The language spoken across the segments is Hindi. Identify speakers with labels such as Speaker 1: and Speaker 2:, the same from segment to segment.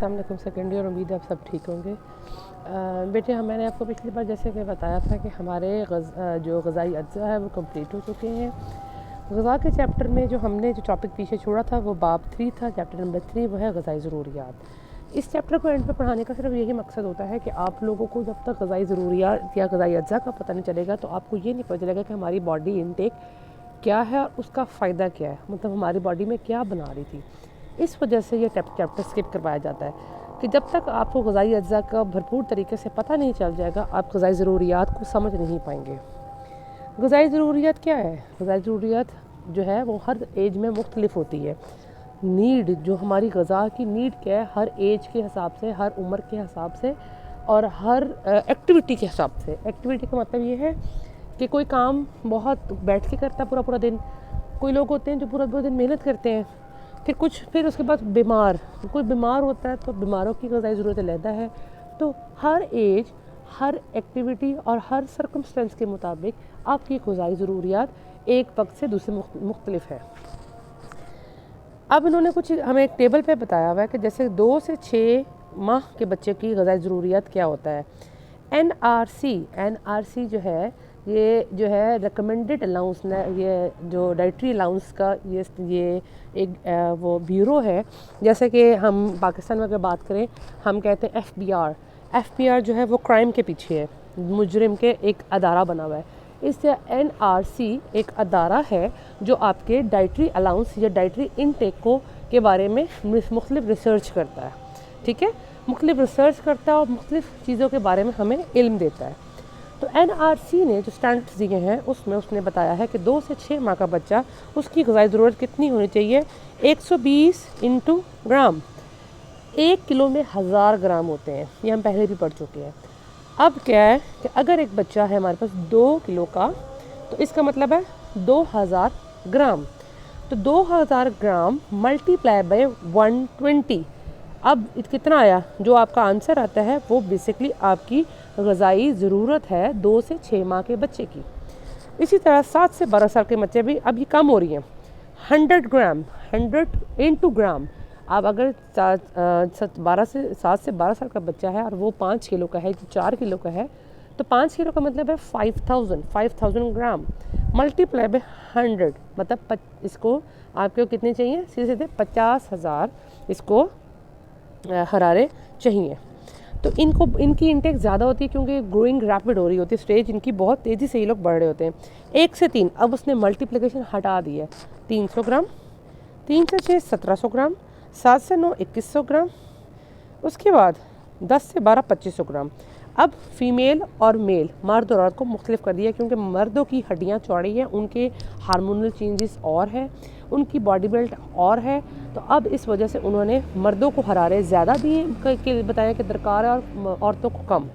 Speaker 1: अस्सलाम वालेकुम सेकेंड ईयर। उम्मीद है आप सब ठीक होंगे। बेटे मैंने आपको पिछली बार जैसे कि बताया था कि हमारे जो ग़ज़ाई अज्जा है वो कंप्लीट हो चुके हैं। ग़ज़ा के चैप्टर में जो हमने जो टॉपिक पीछे छोड़ा था वो बाब 3 था, चैप्टर नंबर 3 वो है ग़ज़ाई ज़रूरियात। इस चैप्टर को एंड पे पढ़ाने का सिर्फ यही मकसद होता है कि आप लोगों को जब तक ग़ज़ाई ज़रूरियात या ग़ज़ाई अज्जा का पता नहीं चलेगा तो आपको ये नहीं पता चलेगा कि हमारी बॉडी इनटेक क्या है और उसका फ़ायदा क्या है, मतलब हमारी बॉडी में क्या बना रही थी। इस वजह से ये चैप्टर स्किप करवाया जाता है कि जब तक आपको ग़ज़ाई अज्जा का भरपूर तरीके से पता नहीं चल जाएगा आप ग़ज़ाई ज़रूरियात को समझ नहीं पाएंगे। ग़ज़ाई ज़रूरियात क्या है? ग़ज़ाई ज़रूरियात जो है वो हर एज में मुख्तलिफ होती है। नीड जो हमारी ग़ज़ा की नीड क्या है, हर एज के हिसाब से, हर उम्र के हिसाब से और हर एक्टिविटी के हिसाब से। एक्टिविटी का मतलब ये है कि कोई काम बहुत बैठ के करता पूरा पूरा दिन, कोई लोग होते हैं जो पूरा पूरा दिन मेहनत करते हैं, फिर उसके बाद कोई बीमार होता है तो बीमारों की ग़ज़ाई ज़रूरत अलग है। तो हर एज, हर एक्टिविटी और हर सर्कमस्टेंस के मुताबिक आपकी ग़ज़ाई ज़रूरियात एक वक्त से दूसरे मुख्तलिफ है। अब इन्होंने कुछ हमें एक टेबल पे बताया हुआ है कि जैसे 2 से 6 माह के बच्चे की ग़ज़ाई ज़रूरियात क्या होता है। NRC ये जो है रिकमेंडेड अलाउंस, ये जो डाइटरी अलाउंस का ये एक वो ब्यूरो है। जैसे कि हम पाकिस्तान में अगर बात करें हम कहते हैं FBI जो है वो क्राइम के पीछे है, मुजरिम के एक अदारा बना हुआ है। इससे NRC एक अदारा है जो आपके डाइटरी अलाउंस या डाइटरी इनटेक को के बारे में मुख्तलिफ रिसर्च करता है। ठीक है, मुख्तलिफ रिसर्च करता है और मुख्तलिफ चीज़ों के बारे में हमें इल्म देता है। तो NRC ने जो स्टैंडर्ड्स दिए हैं उसमें उसने बताया है कि 2 से 6 माह का बच्चा उसकी ग़ज़ाई ज़रूरत कितनी होनी चाहिए। 120 इंटू ग्राम, 1 किलो में 1000 ग्राम होते हैं, ये हम पहले भी पढ़ चुके हैं। अब क्या है कि अगर एक बच्चा है हमारे पास 2 किलो का तो इसका मतलब है 2000 ग्राम। तो 2000 ग्राम मल्टीप्लाई बाय 120, अब कितना आया? जो आपका आंसर आता है वो बेसिकली आपकी ग़ज़ाई ज़रूरत है 2 से 6 माह के बच्चे की। इसी तरह 7 से 12 साल के बच्चे भी अभी कम हो रही हैं। 100 ग्राम, 100 इंटू ग्राम। अब अगर 7 से 12 साल का बच्चा है और वो 5 किलो का है, जो 4 किलो का है, तो 5 किलो का मतलब है 5000 ग्राम मल्टीप्लाई बाय 100, मतलब इसको आपको कितने चाहिए? सीधे 50,000 इसको हरारे चाहिए। तो इनकी इंटेक ज़्यादा होती है क्योंकि ग्रोइंग रैपिड हो रही होती है, स्टेज इनकी बहुत तेज़ी से ये लोग बढ़ रहे होते हैं। 1 से 3, अब उसने मल्टीप्लिकेशन हटा दी है, 300 ग्राम, 3 से 6 1700 ग्राम, 7 से 9 2100 ग्राम, उसके बाद 10 से 12 2500 ग्राम। अब फ़ीमेल और मेल, मर्द और औरत को मुख्तलिफ कर दिया क्योंकि मर्दों की हड्डियाँ चौड़ी हैं, उनके हार्मोनल चेंजेस और है, उनकी बॉडी बिल्ड और है। तो अब इस वजह से उन्होंने मर्दों को हरारे ज़्यादा दिए बताया कि दरकार है और औरतों को कम।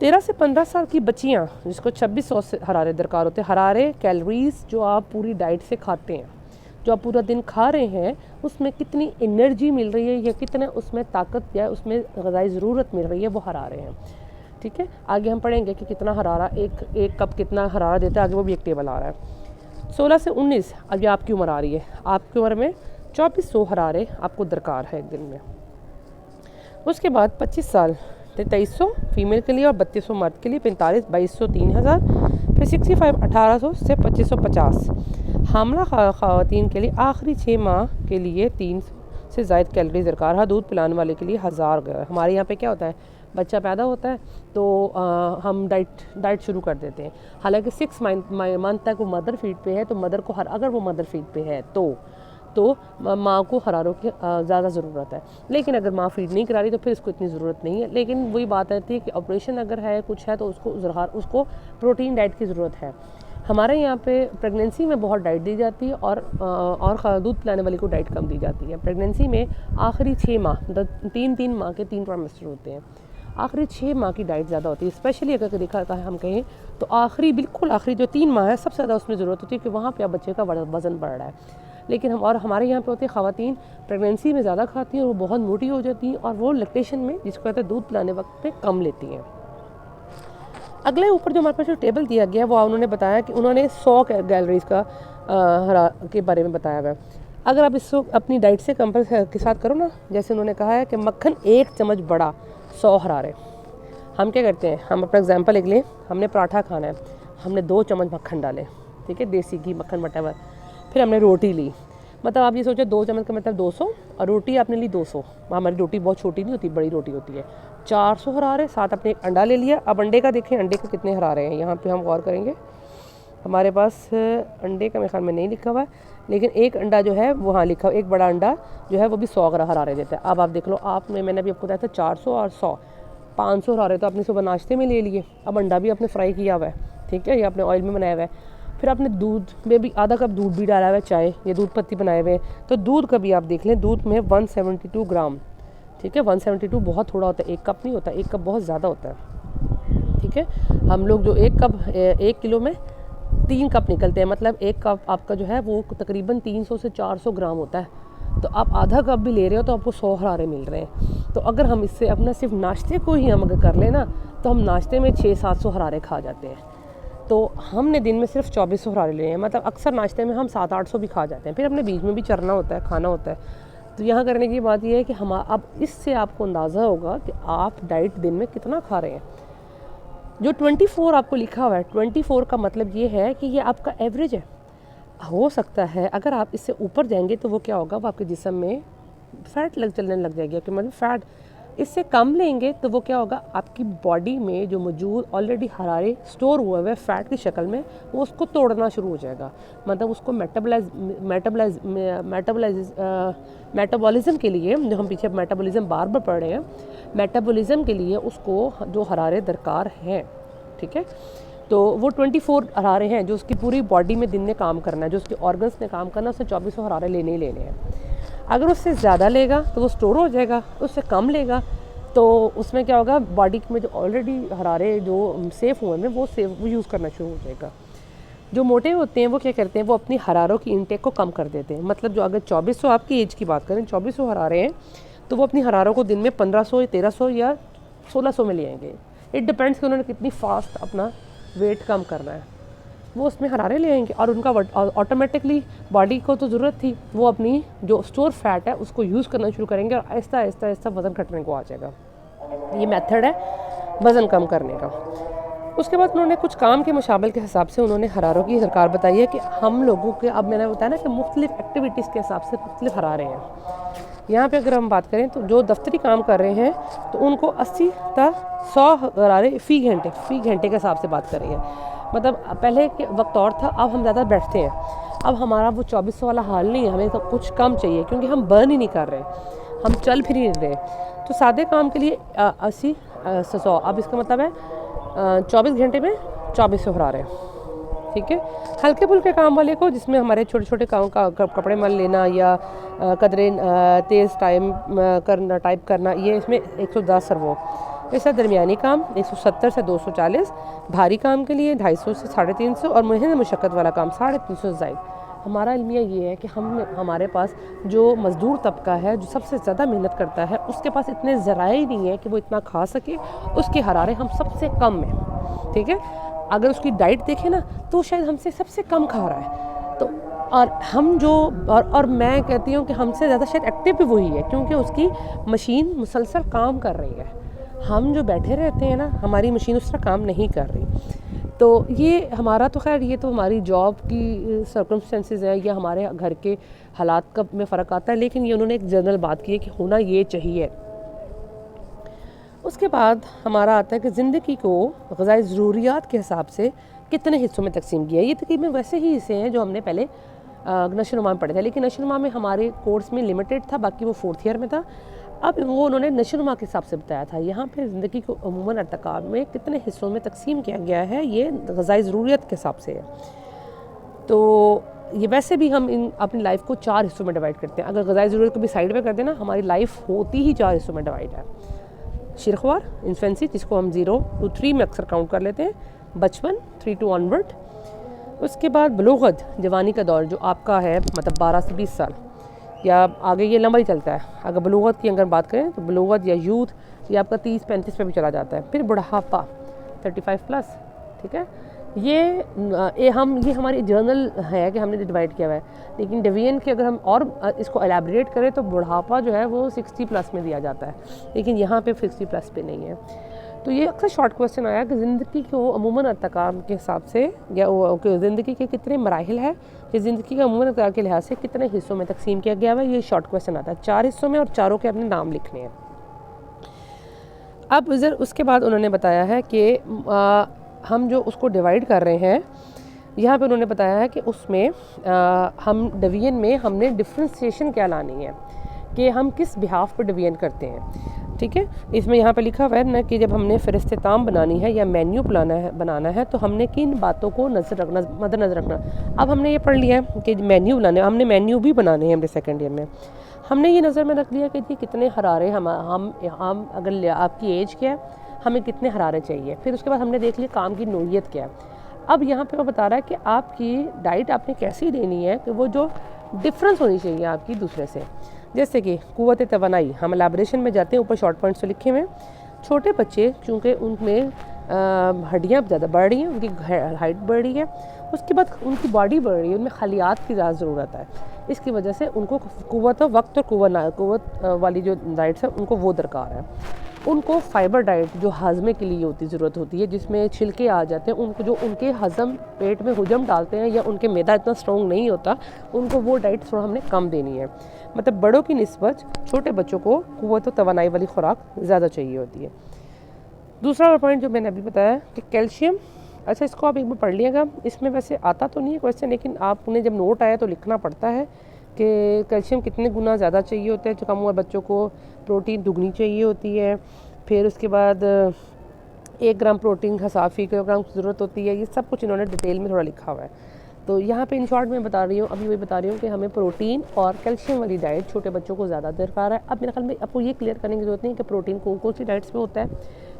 Speaker 1: 13 से 15 साल की बच्चियाँ जिसको 2600 से हरारे दरकार होते हैं। हरारे कैलोरीज जो आप पूरी डाइट से खाते हैं, जो आप पूरा दिन खा रहे हैं, उसमें कितनी एनर्जी मिल रही है या कितना उसमें ताकत या उसमें ग़ज़ाई ज़रूरत मिल रही है, वो हरारे हैं। ठीक है, आगे हम पढ़ेंगे कि कितना हरारा एक कप कितना हरारा देता है, आगे वो भी एक टेबल आ रहा है। 16 से 19 अभी आपकी उम्र आ रही है, आपकी उम्र में 2400 हरारे आपको दरकार है एक दिन में। उसके बाद 25 साल 2300 फीमेल के लिए और 3200 मर्द के लिए, 45 2200 3000, फिर 65 1800 से 2550। हामला ख़वातीन के लिए आखिरी 6 माह के लिए 3 से ज़ायद कैलोरी दरकार है। दूध पिलाने वाले के लिए 1000। हमारे यहाँ पे क्या होता है, बच्चा पैदा होता है तो हम डाइट शुरू कर देते हैं। हालांकि 6 मंथ तक वो मदर फीड पे है, तो मदर को अगर वो मदर फीड पे है तो माँ को हरारों की ज़्यादा ज़रूरत है। लेकिन अगर माँ फीड नहीं करा रही तो फिर इसको इतनी ज़रूरत नहीं है। लेकिन वही बात आती है कि ऑपरेशन अगर है, कुछ है, तो उसको प्रोटीन डाइट की ज़रूरत है। हमारे यहाँ पे प्रेगनेंसी में बहुत डाइट दी जाती है और दूध पिलाने वाली को डाइट कम दी जाती है। प्रेगनेंसी में आखिरी 6 माह, मतलब 3 माह के 3 ट्राइमेस्टर होते हैं, आखिरी 6 माह की डाइट ज़्यादा होती है। स्पेशली अगर देखा था हम कहें तो बिल्कुल आखिरी जो 3 माह है सबसे ज़्यादा उसमें ज़रूरत होती है कि वहाँ पे अब बच्चे का वज़न बढ़ रहा है। लेकिन हमारे यहाँ पे होती है ख़वातीन प्रेगनेंसी में ज़्यादा खाती हैं और वो बहुत मोटी हो जाती हैं और वो लैक्टेशन में, जिसको कहते हैं दूध पिलाने वक्त पे, कम लेती हैं। अगले ऊपर जो हमारे पास जो टेबल दिया गया है वो उन्होंने बताया कि उन्होंने 100 कैलोरीज के बारे में बताया हुआ है। अगर आप इसको अपनी डाइट से कंपेयर के साथ करो ना, जैसे उन्होंने कहा है कि मक्खन 1 चम्मच बड़ा 100 हरारे। हम क्या करते हैं, हम अपना एग्जांपल एक लें, हमने पराठा खाना है, हमने 2 चम्मच मक्खन डाले, ठीक है, देसी घी मक्खन वटेवर, फिर हमने रोटी ली, मतलब आप ये सोचो 2 चम्मच का मतलब 200, और रोटी आपने ली 200, हमारी रोटी बहुत छोटी नहीं होती, बड़ी रोटी होती है, 400 हरारे, साथ अपने एक अंडा ले लिया। अब अंडे का देखें, अंडे के कितने हरारे हैं, यहाँ पे हम गौर करेंगे, हमारे पास अंडे का मेरे ख्याल में नहीं लिखा हुआ है, लेकिन एक अंडा जो है वो हाँ लिखा, एक बड़ा अंडा जो है वो भी 100 हरारे देता है। अब आप देख लो, आपने मैंने अभी आपको बताया था 400 और 100, 500 हरारे तो आपने सुबह नाश्ते में ले लिए। अब अंडा भी आपने फ्राई किया हुआ है, ठीक है, ये आपने ऑयल में बनाया हुआ है, फिर आपने दूध में भी आधा कप दूध भी डाला हुआ है, चाय या दूध पत्ती बनाए हुए, तो दूध का भी आप देख लें, दूध में 172 ग्राम, ठीक है, 172 बहुत थोड़ा होता है, 1 कप नहीं होता, 1 कप बहुत ज़्यादा होता है, ठीक है। हम लोग जो 1 किलो में 3 कप निकलते हैं, मतलब 1 कप आपका जो है वो तकरीबन 300 से 400 ग्राम होता है, तो आप आधा कप भी ले रहे हो तो आपको 100 हरारे मिल रहे हैं। तो अगर हम इससे अपना सिर्फ नाश्ते को ही हम अगर कर लें ना, तो हम नाश्ते में 600-700 हरारे खा जाते हैं। तो हमने दिन में सिर्फ 2400 हरारे लिए हैं, मतलब अक्सर नाश्ते में हम 700-800 भी खा जाते हैं, फिर अपने बीच में भी चरना होता है, खाना होता है। तो यहाँ करने की बात यह है कि हम अब इससे आपको अंदाज़ा होगा कि आप डाइट दिन में कितना खा रहे हैं। जो 24 आपको लिखा हुआ है, 24 का मतलब ये है कि ये आपका एवरेज है। हो सकता है अगर आप इससे ऊपर जाएंगे तो वो क्या होगा, वो आपके जिस्म में फ़ैट चलने लग जाएगी, कि मतलब फ़ैट इससे कम लेंगे तो वो क्या होगा, आपकी बॉडी में जो मौजूद ऑलरेडी हरारे स्टोर हुए हुए फ़ैट की शक्ल में, वो उसको तोड़ना शुरू हो जाएगा, मतलब उसको मेटाबॉलिज्म के लिए, जो हम पीछे मेटाबॉलिज्म बार बार पढ़ रहे हैं, मेटाबॉलिज्म के लिए उसको जो हरारे दरकार हैं, ठीक है, तो वो 24 हरारे हैं जो उसकी पूरी बॉडी में दिन में काम करना है, जो उसके ऑर्गन्स ने काम करना है, उससे 2400 हरारे लेने ही लेने हैं। अगर उससे ज़्यादा लेगा तो वो स्टोर हो जाएगा, उससे कम लेगा तो उसमें क्या होगा, बॉडी में जो ऑलरेडी हरारे जो सेफ़ हुए हैं वो यूज़ करना शुरू हो जाएगा। जो मोटे होते हैं वो क्या करते हैं, वो अपनी हरारों की इंटेक को कम कर देते हैं, मतलब जो अगर 2400 आपकी एज की बात करें, 2400 हरारे हैं, तो वो अपनी हरारों को दिन में 1500 या 1300 या 1600 में ले आएंगे। इट डिपेंड्स कि उन्होंने कितनी फास्ट अपना वेट कम करना है, वो उसमें हरारे ले आएंगे, और उनका ऑटोमेटिकली बॉडी को तो ज़रूरत थी, वो अपनी जो स्टोर फैट है उसको यूज़ करना शुरू करेंगे, और आहिस्ता आहिस्ता आहिस्ता वज़न घटने को आ जाएगा। ये मेथड है वज़न कम करने का। उसके बाद उन्होंने कुछ काम के मुशाबल के हिसाब से उन्होंने हरारों की सरकार बताई है कि हम लोगों के, अब मैंने बताया ना कि मुख्तलिफ एक्टिविटीज़ के हिसाब से मुख्तलिफ हरारे हैं। यहाँ पे अगर हम बात करें तो जो दफ्तरी काम कर रहे हैं तो उनको 80 तक 100 हरारे फ़ी घंटे के हिसाब से बात कर रही है। मतलब पहले के वक्त और था, अब हम ज़्यादा बैठते हैं, अब हमारा वो 2400 वाला हाल नहीं है, हमें तो कुछ कम चाहिए, क्योंकि हम बर्न ही नहीं कर रहे, हम चल फिर ही नहीं रहे। तो सादे काम के लिए 80 से 100, अब इसका मतलब है 24 घंटे में 2400 हरारे, ठीक है। हल्के फुल्के काम वाले को, जिसमें हमारे छोटे छोटे काम का कपड़े मल लेना या कदरे तेज़ टाइप करना, ये इसमें 110 सर्वो। ऐसा दरमियानी काम 170 से 240, भारी काम के लिए 250 से 350, और मेहनत मुशक्क़त वाला काम 350 से ज़ायद। हमारा इल्मिया ये है कि हमारे पास जो मज़दूर तबका है, जो सबसे ज़्यादा मेहनत करता है, उसके पास इतने ज़राए ही नहीं है कि वो इतना खा सके, उसके हरारे हम सबसे कम हैं, ठीक है। अगर उसकी डाइट देखें ना तो शायद हमसे सबसे कम खा रहा है, तो और हम जो और मैं कहती हूँ कि हमसे ज़्यादा शायद एक्टिव भी वही है, क्योंकि उसकी मशीन मुसलसल काम कर रही है। हम जो बैठे रहते हैं ना, हमारी मशीन उस तरह काम नहीं कर रही। तो ये हमारा तो खैर ये तो हमारी जॉब की सर्कमस्टेंसेस है या हमारे घर के हालात का में फ़र्क आता है, लेकिन ये उन्होंने एक जनरल बात की है कि होना ये चाहिए। उसके बाद हमारा आता है कि ज़िंदगी को ग़िज़ाई ज़रूरियात के हिसाब से कितने हिस्सों में तकसीम किया है। ये तकरीबन वैसे ही हिस्से हैं जो हमने पहले नशोनुमा में पढ़े थे, लेकिन नशोनुमा में हमारे कोर्स में लिमिटेड था, बाकी वो 4th ईयर में था। अब वो उन्होंने नशोनुमा के हिसाब से बताया था। यहाँ पे ज़िंदगी को अमूमन अर्तकाब में कितने हिस्सों में तकसीम किया गया है, ये ग़िज़ाई ज़रूरियत के हिसाब से है। तो ये वैसे भी हम अपनी लाइफ को 4 हिस्सों में डिवाइड करते हैं। अगर ग़िज़ाई ज़रूरत को भी साइड में कर देना, हमारी लाइफ होती ही 4 हिस्सों में डिवाइड है। शिरख्वार इन्फेंसी, जिसको हम 0 to 3 में अक्सर काउंट कर लेते हैं, बचपन 3 to ऑनवर्ड, उसके बाद बलूगत जवानी का दौर जो आपका है, मतलब 12 से 20 साल या आगे, ये लंबा ही चलता है। अगर बलूगत की अगर बात करें तो बलूगत या यूथ ये आपका 30-35 पे भी चला जाता है। फिर बुढ़ापा 35+, ठीक है। ये हमारी जर्नल है कि हमने डिवाइड किया हुआ है, लेकिन डेविएंट के अगर हम और इसको एलैबोरेट करें तो बुढ़ापा जो है वो 60 प्लस में दिया जाता है, लेकिन यहाँ पे 60 प्लस पे नहीं है। तो ये अक्सर शॉर्ट क्वेश्चन आया कि ज़िंदगी को अमूमन अर्तकाम के हिसाब से या ज़िंदगी के कितने मराहिल है कि ज़िंदगी का अमूमन अर्तकाम के लिहाज से कितने हिस्सों में तकसीम किया गया है। ये शॉर्ट क्वेश्चन आता है 4 हिस्सों में और चारों के अपने नाम लिखने हैं। अब इधर उसके बाद उन्होंने बताया है कि हम जो उसको डिवाइड कर रहे हैं, यहाँ पे उन्होंने बताया है कि उसमें हम डिवीजन में हमने डिफ्रेंसिएशन क्या लानी है कि हम किस बिहाफ पर डिवीजन करते हैं। ठीक है, इसमें यहाँ पे लिखा हुआ है ना कि जब हमने फ़हरिस्त ताम बनानी है या मेन्यू बनाना है तो हमने किन बातों को मद्देनज़र रखना। अब हमने ये पढ़ लिया है कि मेन्यू बनाने, हमने मेन्यू भी बनाने हैं हमने सेकेंड ईयर में। हमने ये नज़र में रख लिया कि कितने हरारे हम अगर आपकी एज क्या है, हमें कितने हरारे चाहिए। फिर उसके बाद हमने देख लिया काम की नोयत क्या है। अब यहाँ पे वो बता रहा है कि आपकी डाइट आपने कैसी देनी है कि वो जो डिफरेंस होनी चाहिए आपकी दूसरे से। जैसे कि कुव्वत तवानाई, हम एलैबोरेशन में जाते हैं, ऊपर शॉर्ट पॉइंट्स तो लिखे हुए हैं। छोटे बच्चे चूँकि उनमें हड्डियाँ ज़्यादा बढ़ रही हैं, उनकी हाइट बढ़ रही है, उसके बाद उनकी बॉडी बढ़ रही है, उनमें खलियात की ज़्यादा ज़रूरत है। इसकी वजह से उनको कुव्वत वक्त और कुव्वत वाली जो डाइट्स है उनको वो दरकार है। उनको फ़ाइबर डाइट जो हाजमे के लिए ज़रूरत होती है, जिसमें छिलके आ जाते हैं, उनको जो उनके हज़म पेट में हुजम डालते हैं या उनके मैदा इतना स्ट्रॉन्ग नहीं होता, उनको वो डाइट थोड़ा हमने कम देनी है। मतलब बड़ों की निस्बत छोटे बच्चों को कुव्वत और तवानाई वाली खुराक ज़्यादा चाहिए होती है। दूसरा पॉइंट जो मैंने अभी बताया कि कैल्शियम, अच्छा इसको आप एक बार पढ़ लिएगा, इसमें वैसे आता तो नहीं है क्वेश्चन, लेकिन आपने जब नोट आया तो लिखना पड़ता है कि कैल्शियम कितने गुना ज़्यादा चाहिए होता है। जो कम उम्र बच्चों को प्रोटीन दुगनी चाहिए होती है। फिर उसके बाद 1 ग्राम प्रोटीन हसाफी किलोग्राम की ज़रूरत होती है। ये सब कुछ इन्होंने डिटेल में थोड़ा लिखा हुआ है। तो यहाँ पे इन शॉर्ट में बता रही हूँ, अभी वही बता रही हूँ कि हमें प्रोटीन और कैल्शियम वाली डाइट छोटे बच्चों को ज़्यादा दरकार है। अब मेरे ख्याल में आपको ये क्लियर करने की ज़रूरत नहीं कि प्रोटीन कौन कौन सी डाइट्स में होता है,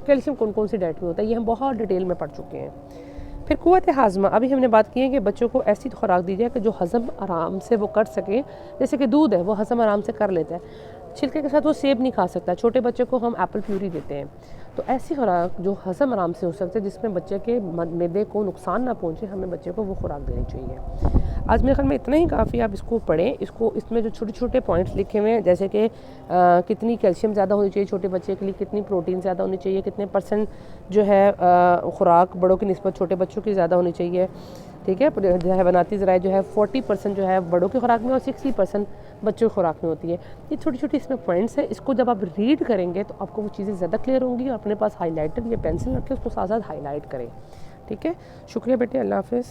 Speaker 1: कैल्शियम कौन कौन सी डाइट में होता है, ये हम बहुत डिटेल में पढ़ चुके हैं। फिर कुव्वत हाज़मा, अभी हमने बात की है कि बच्चों को ऐसी खुराक दी जाए कि जो हज़म आराम से वो कर सके। जैसे कि दूध है, वो हज़म आराम से कर लेता है, छिलके के साथ वो सेब नहीं खा सकता। छोटे बच्चे को हम एप्पल प्यूरी देते हैं। तो ऐसी खुराक जो हज़म आराम से हो सकती है, जिसमें बच्चे के मैदे को नुकसान ना पहुँचे, हमें बच्चे को वो खुराक देनी चाहिए। आज मेरे ख्याल में इतना ही काफ़ी, आप इसको पढ़ें। इसमें जो छोटे छोटे पॉइंट्स लिखे हुए हैं, जैसे कि कितनी कैल्शियम ज़्यादा होनी चाहिए छोटे बच्चे के लिए, कितनी प्रोटीन ज़्यादा होनी चाहिए, कितने % जो है खुराक बड़ों की निस्बत छोटे बच्चों की ज़्यादा होनी चाहिए। ठीक है, जो है बनाती ज़राए जो है 40% जो है बड़ों की खुराक में और 60% बच्चों की खुराक में होती है। ये छोटी छोटी इसमें पॉइंट्स है। इसको जब आप रीड करेंगे तो आपको वो चीज़ें ज़्यादा क्लियर होंगी। और अपने पास हाईलाइटर या पेंसिल रखें, उसको साथ साथ हाईलाइट करें। ठीक है, शुक्रिया बेटे, अल्लाह हाफ़िज़।